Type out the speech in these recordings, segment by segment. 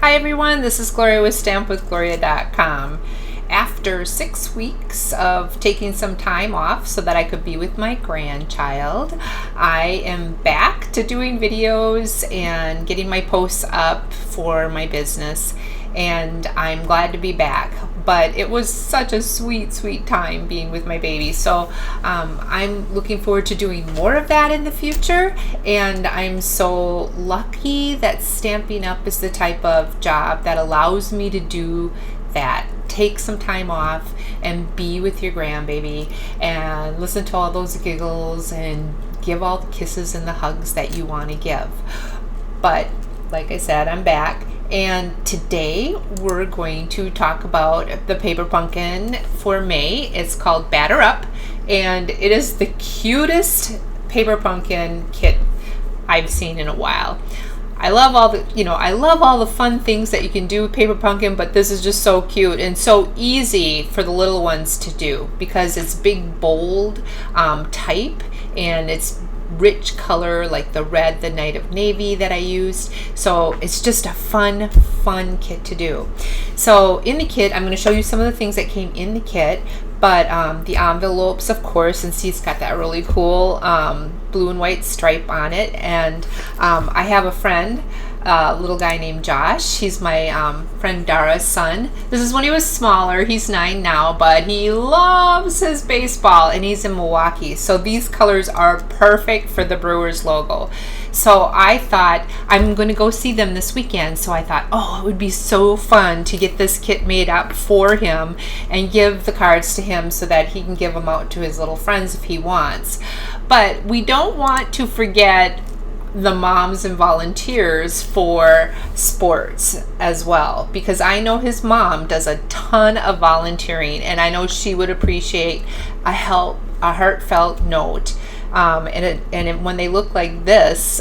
Hi everyone, this is Gloria with StampWithGloria.com. After 6 weeks of taking some time off so that I could be with my grandchild, I am back to doing videos and getting my posts up for my business, and I'm glad to be back. But it was such a sweet time being with my baby. So I'm looking forward to doing more of that in the future. And I'm so lucky that Stampin' Up! Is the type of job that allows me to do that. Take some time off and be with your grandbaby and listen to all those giggles and give all the kisses and the hugs that you want to give. But like I said, I'm back. And today we're going to talk about the paper pumpkin for May. It's called Batter Up, and it is the cutest paper pumpkin kit I've seen in a while. I love all the fun things that you can do with paper pumpkin, but this is just so cute and so easy for the little ones to do because it's big, bold type, and it's rich color like the red, the Night of Navy that I used. So it's just a fun kit to do. So in the kit, I'm going to show you some of the things that came in the kit, but the envelopes, of course, and see, it's got that really cool blue and white stripe on it. And I have a friend, little guy named Josh. He's my friend Dara's son. This is when he was smaller. He's 9 now, but he loves his baseball, and he's in Milwaukee. So these colors are perfect for the Brewers logo. So I thought I'm going to go see them this weekend. So I thought, oh, it would be so fun to get this kit made up for him and give the cards to him so that he can give them out to his little friends if he wants. But we don't want to forget the moms and volunteers for sports as well, because I know his mom does a ton of volunteering, and I know she would appreciate a heartfelt note. And when they look like this,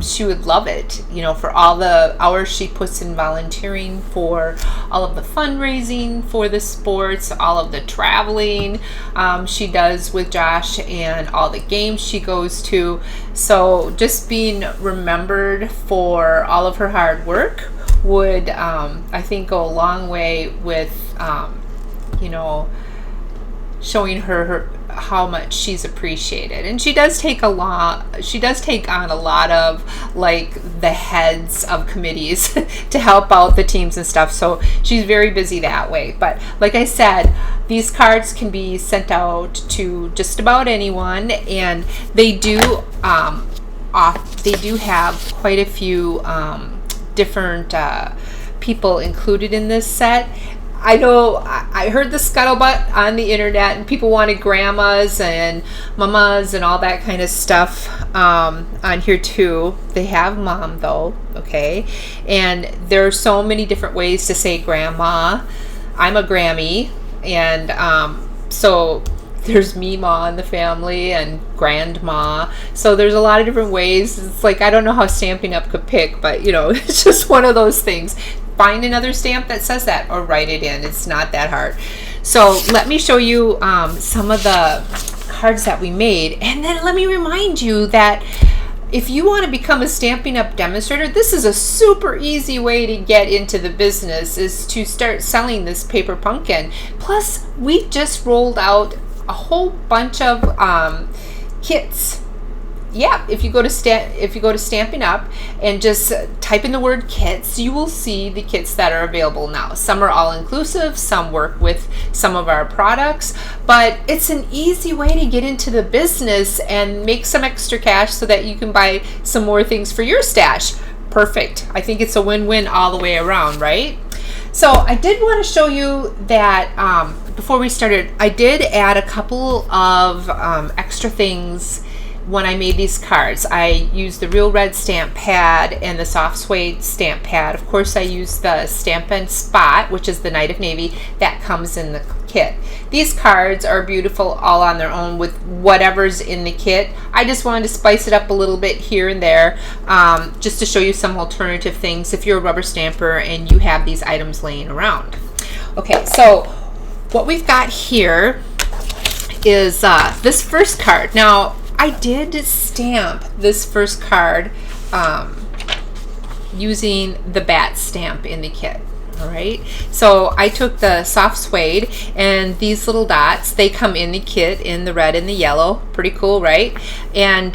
she would love it, for all the hours she puts in volunteering, for all of the fundraising for the sports, all of the traveling she does with Josh, and all the games she goes to. So just being remembered for all of her hard work would, I think, go a long way with, showing her how much she's appreciated. And she does take on a lot of like the heads of committees to help out the teams and stuff, so she's very busy that way. But like I said, these cards can be sent out to just about anyone, and they do have quite a few different people included in this set. I know I heard the scuttlebutt on the internet, and people wanted grandmas and mamas and all that kind of stuff on here too. They have mom though, okay? And there are so many different ways to say grandma. I'm a Grammy, and so there's Meemaw in the family and Grandma. So there's a lot of different ways. It's like, I don't know how Stampin' Up! Could pick, but it's just one of those things. Find another stamp that says that or write it in. It's not that hard. So let me show you some of the cards that we made, and then let me remind you that if you want to become a Stampin' Up! Demonstrator, this is a super easy way to get into the business, is to start selling this paper pumpkin. Plus, we just rolled out a whole bunch of kits. Yeah, if you go to Stampin' Up! And just type in the word kits, you will see the kits that are available now. Some are all-inclusive, some work with some of our products, but it's an easy way to get into the business and make some extra cash so that you can buy some more things for your stash. Perfect. I think it's a win-win all the way around, right? So I did want to show you that before we started, I did add a couple of extra things. When I made these cards, I used the Real Red stamp pad and the soft suede stamp pad. Of course, I used the Stampin' Spot, which is the Night of Navy, that comes in the kit. These cards are beautiful all on their own with whatever's in the kit. I just wanted to spice it up a little bit here and there, just to show you some alternative things if you're a rubber stamper and you have these items laying around. Okay, so what we've got here is this first card. Now, I did stamp this first card using the bat stamp in the kit. All right, so I took the soft suede, and these little dots, they come in the kit in the red and the yellow. Pretty cool, right? And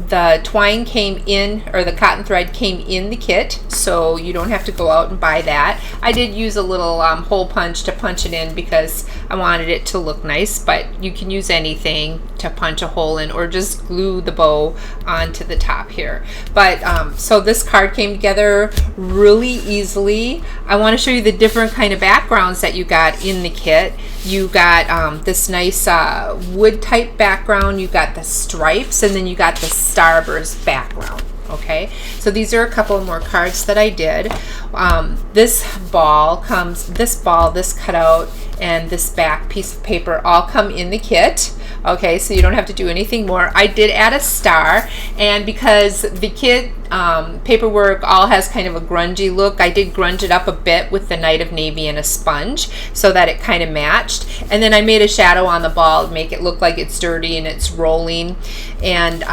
the twine came in, or the cotton thread came in the kit, so you don't have to go out and buy that. I did use a little hole punch to punch it in because I wanted it to look nice, but you can use anything to punch a hole in, or just glue the bow onto the top here. But so this card came together really easily. I want to show you the different kind of backgrounds that you got in the kit. You got this nice wood type background, you got the stripes, and then you got the starburst background. Okay, so these are a couple more cards that I did. This cutout, and this back piece of paper all come in the kit. Okay, so you don't have to do anything more. I did add a star, and because the kit paperwork all has kind of a grungy look, I did grunge it up a bit with the Night of Navy and a sponge so that it kind of matched. And then I made a shadow on the ball to make it look like it's dirty and it's rolling. And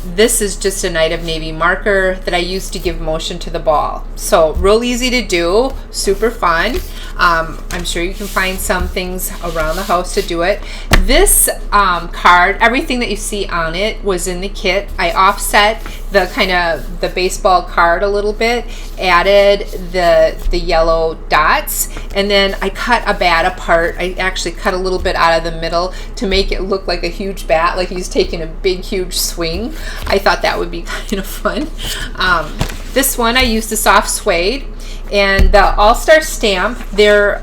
this is just a Night of Navy marker that I used to give motion to the ball. So real easy to do, super fun. I'm sure you can find some things around the house to do it. This card, everything that you see on it was in the kit. I offset the kind of the baseball card a little bit, added the yellow dots, and then I cut a bat apart. I actually cut a little bit out of the middle to make it look like a huge bat, like he's taking a big huge swing. I thought that would be kind of fun. This one I used the soft suede, and the All-Star stamp, they're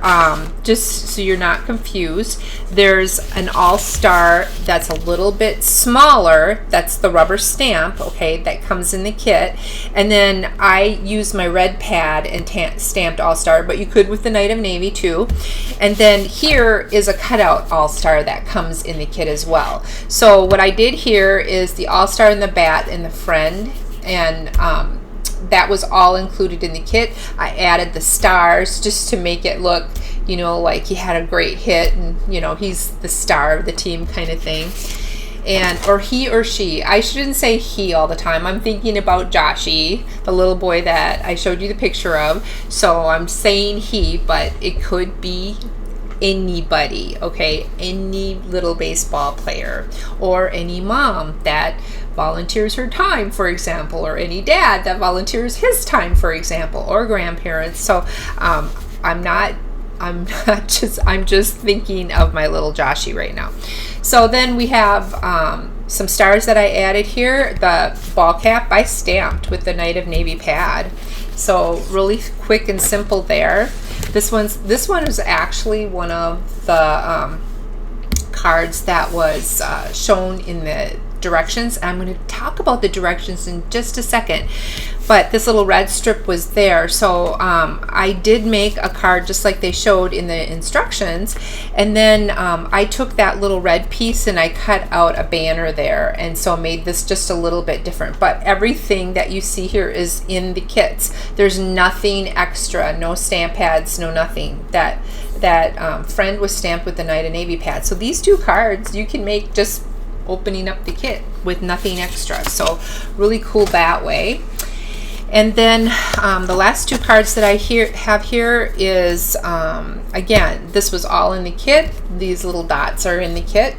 just so you're not confused, there's an All-Star that's a little bit smaller, that's the rubber stamp, okay, that comes in the kit. And then I used my red pad and stamped All-Star, but you could with the Night of Navy too. And then here is a cutout All-Star that comes in the kit as well. So what I did here is the All-Star and the bat and the friend, and that was all included in the kit. I added the stars just to make it look, you know, like he had a great hit and, you know, he's the star of the team kind of thing. And, or he or she. I shouldn't say he all the time. I'm thinking about Joshy, the little boy that I showed you the picture of. So I'm saying he, but it could be anybody, okay? Any little baseball player, or any mom that volunteers her time, for example, or any dad that volunteers his time, for example, or grandparents. So I'm just thinking of my little Joshy right now. So then we have some stars that I added here. The ball cap I stamped with the Night of Navy pad. So really quick and simple there. This one is actually one of the cards that was shown in the directions. I'm going to talk about the directions in just a second, but this little red strip was there. So I did make a card just like they showed in the instructions, and then I took that little red piece and I cut out a banner there, and so made this just a little bit different. But everything that you see here is in the kits. There's nothing extra, no stamp pads, no nothing. That friend was stamped with the Night of Navy pad. So these two cards you can make just opening up the kit with nothing extra. So really cool that way. And then the last two cards that I have here is, again, this was all in the kit. These little dots are in the kit.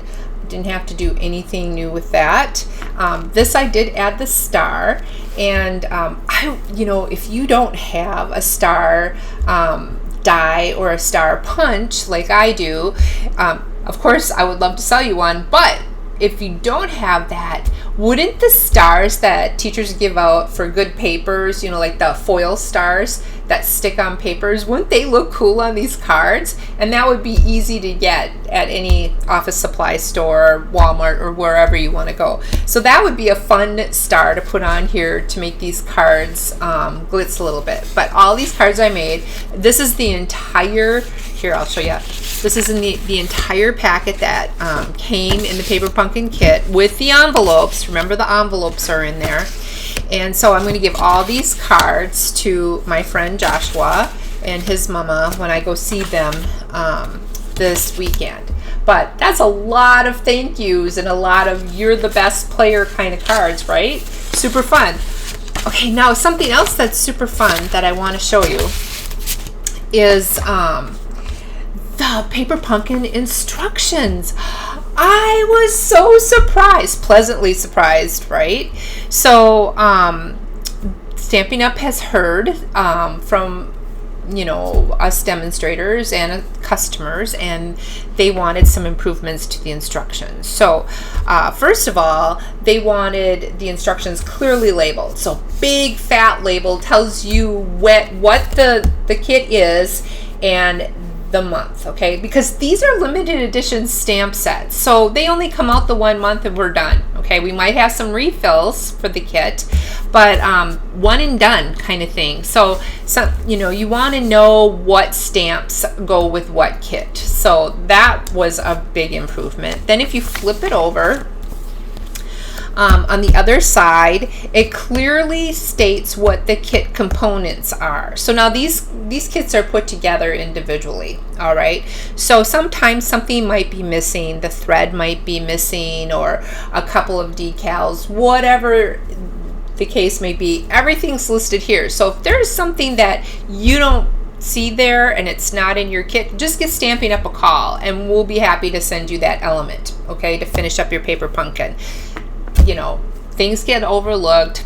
Didn't have to do anything new with that. This I did add the star, and if you don't have a star die or a star punch like I do, of course I would love to sell you one, but if you don't have that, wouldn't the stars that teachers give out for good papers, like the foil stars that stick on papers, wouldn't they look cool on these cards? And that would be easy to get at any office supply store, Walmart, or wherever you want to go. So that would be a fun star to put on here to make these cards glitz a little bit. But all these cards I made, this is the entire, here I'll show you. This is in the entire packet that came in the Paper Pumpkin kit with the envelopes. Remember, the envelopes are in there. And so I'm going to give all these cards to my friend Joshua and his mama when I go see them this weekend. But that's a lot of thank yous and a lot of you're the best player kind of cards, right? Super fun. Okay, now something else that's super fun that I want to show you is the Paper Pumpkin instructions. I was so surprised, pleasantly surprised, right? So Stampin' Up! Has heard from us demonstrators and customers, and they wanted some improvements to the instructions. So first of all, they wanted the instructions clearly labeled. So big fat label tells you what the kit is and the month, okay? Because these are limited edition stamp sets, so they only come out the 1 month and we're done, okay? We might have some refills for the kit, but one and done kind of thing. So you want to know what stamps go with what kit. So that was a big improvement. Then if you flip it over, on the other side, it clearly states what the kit components are. So now these kits are put together individually, all right? So sometimes something might be missing, the thread might be missing, or a couple of decals, whatever the case may be, everything's listed here. So if there's something that you don't see there and it's not in your kit, just give Stampin' Up! A call and we'll be happy to send you that element, okay, to finish up your Paper Pumpkin. Things get overlooked,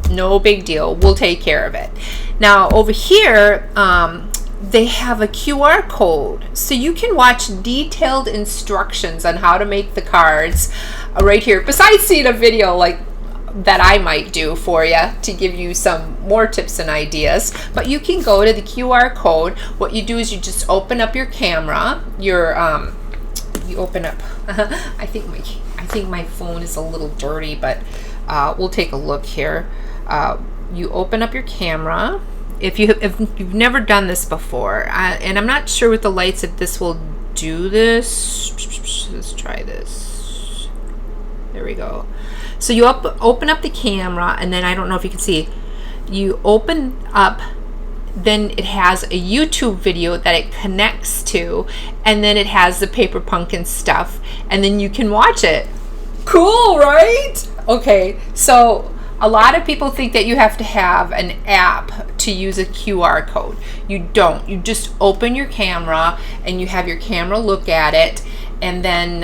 no big deal, we'll take care of it. Now over here, they have a QR code, so you can watch detailed instructions on how to make the cards right here, besides seeing a video like that I might do for you to give you some more tips and ideas. But you can go to the QR code. What you do is you just open up your camera, you open up I think my phone is a little dirty, but we'll take a look here. You open up your camera. If you've never done this before, and I'm not sure with the lights if this will do this. Let's try this. There we go. So you open up the camera, and then I don't know if you can see, you open up, then it has a YouTube video that it connects to, and then it has the Paper Pumpkin stuff, and then you can watch it. Cool, right? Okay, so a lot of people think that you have to have an app to use a QR code. You don't. You just open your camera and you have your camera look at it, and then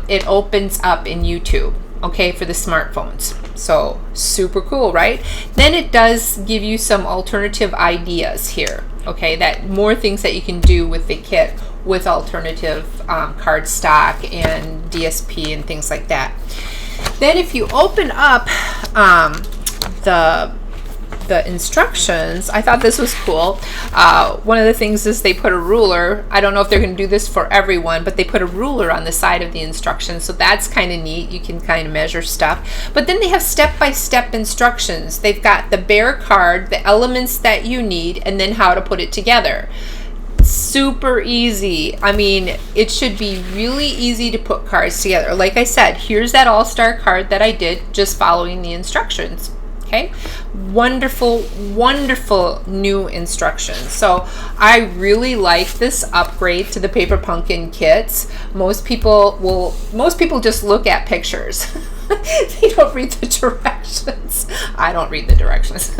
it opens up in YouTube, okay, for the smartphones. So super cool, right? Then it does give you some alternative ideas here, okay, that more things that you can do with the kit with alternative cardstock and DSP and things like that. Then if you open up the instructions, I thought this was cool. One of the things is they put a ruler. I don't know if they're going to do this for everyone, but they put a ruler on the side of the instructions, so that's kind of neat. You can kind of measure stuff. But then they have step-by-step instructions. They've got the bare card, the elements that you need, and then how to put it together. Super easy. I mean, it should be really easy to put cards together. Like I said, here's that all-star card that I did just following the instructions. Okay, wonderful, wonderful new instructions. So I really like this upgrade to the Paper Pumpkin kits. Most people just look at pictures. They don't read the directions. I don't read the directions.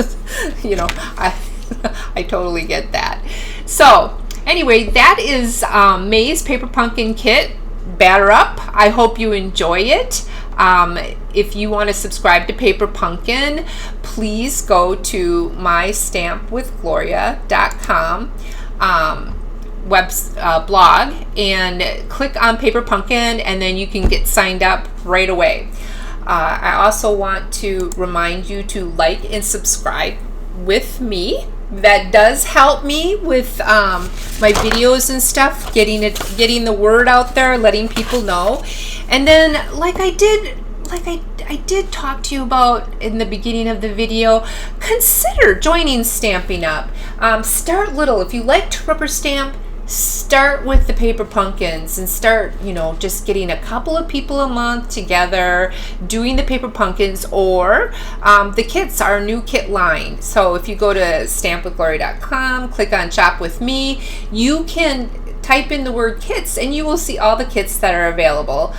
I totally get that. So anyway, that is May's Paper Pumpkin kit. Batter up. I hope you enjoy it. If you want to subscribe to Paper Pumpkin, please go to mystampwithgloria.com blog and click on Paper Pumpkin, and then you can get signed up right away. I also want to remind you to like and subscribe with me. That does help me with my videos and stuff, getting the word out there, letting people know. And then I did talk to you about in the beginning of the video, consider joining Stampin' Up. Start little. If you like to rubber stamp, start with the Paper Pumpkins and start, just getting a couple of people a month together doing the Paper Pumpkins, or the kits, our new kit line. So if you go to stampwithgloria.com, click on Shop with Me, you can type in the word kits and you will see all the kits that are available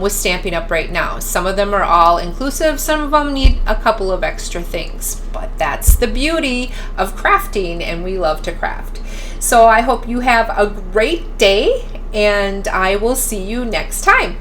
with Stampin' Up! Right now. Some of them are all inclusive, some of them need a couple of extra things, but that's the beauty of crafting, and we love to craft. So I hope you have a great day, and I will see you next time.